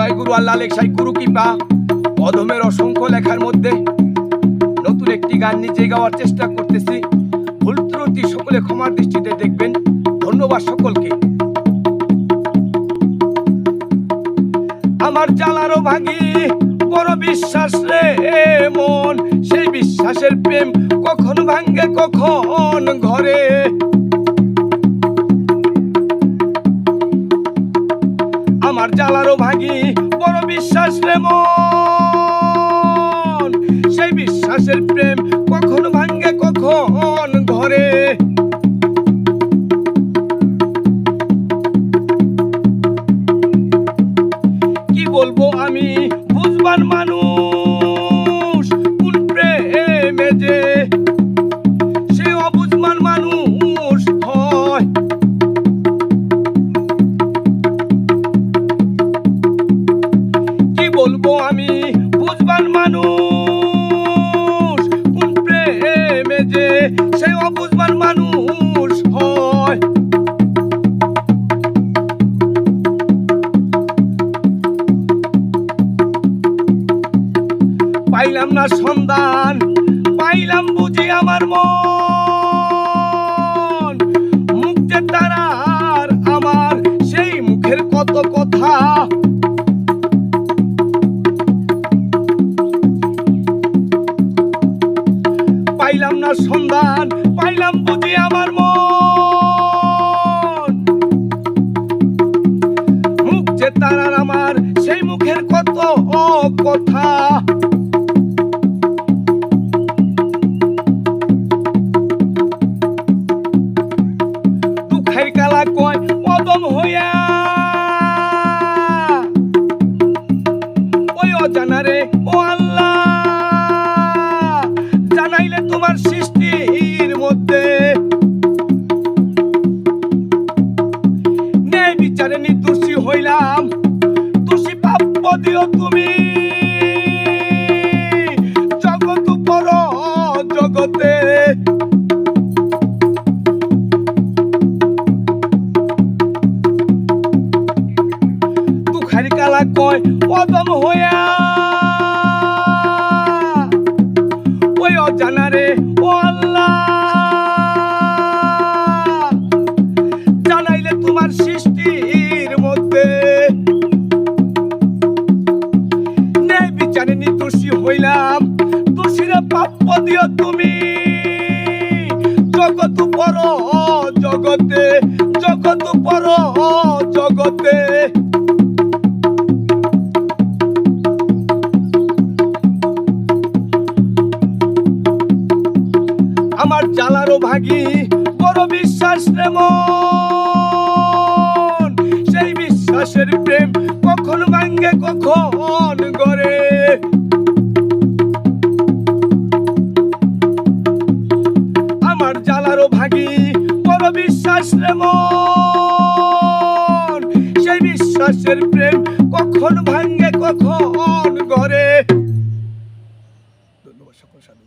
জয়গুরু আল্লাহ লেখাই গুরু কৃপা অধমের অসংখ্য লেখার মধ্যে নতুন একটি গান নিজে গাওয়ার চেষ্টা করতেছি। ভুল ত্রুটি সকলে ক্ষমার দৃষ্টিতে দেখবেন। ধন্যবাদ সকলকে। আমার জ্বালারও ভাগি বড় বিশ্বাস রে মন, সেই বিশ্বাসের প্রেম কখন ভাঙ্গে কখন ঘরে। আমার জ্বালারও ভাগি বড় বিশ্বাস রে মন, সেই বিশ্বাসের প্রেম কখন ভাঙ্গে কখন ঘরে। কি বলবো আমি বুঝবার মানুষ কোন প্রেমে যে সে অবুঝবার মানুষ হয়। কি বলবো আমি বুঝবার মানুষ কোন প্রেমে যে সে অবুঝবার মানুষ হয়। পাইলাম না সন্ধান পাইলাম বুঝি আমার মন, মুখ যে তারার আমার সেই মুখের কত কথা। পাইলাম না সন্ধান পাইলাম বুঝি আমার মন, মুখ যে তারার আমার সেই মুখের কত কথা। কালা কয় অদম হইয়া ওই অজানারে ও আল্লাহ জানাইলে তোমার সৃষ্টির মধ্যে। ন্যায় বিচারে নির্দোষী হইলাম, দোষী প্রাপ্য দিও তুমি জগৎ পর জগতে। কালা কয় অদম হইয়া ওই অজানারে ও আল্লাহ জানাইলে তোমার সৃষ্টির মধ্যে। ন্যায় বিচারে নির্দোষী হইলাম, দোষীরা প্রাপ্য দিও তুমি জগৎ পর জগতে, জগৎ পর জগতে। আমার জ্বালারও ভাগি বড় বিশ্বাস রে মন, সেই বিশ্বাসের প্রেম কখন ভাঙ্গে কখন গড়ে। আমার জ্বালারও ভাগি বড় বিশ্বাস রে মন, সেই বিশ্বাসের প্রেম কখন ভাঙ্গে কখন গড়ে। ধন্যবাদ সকল।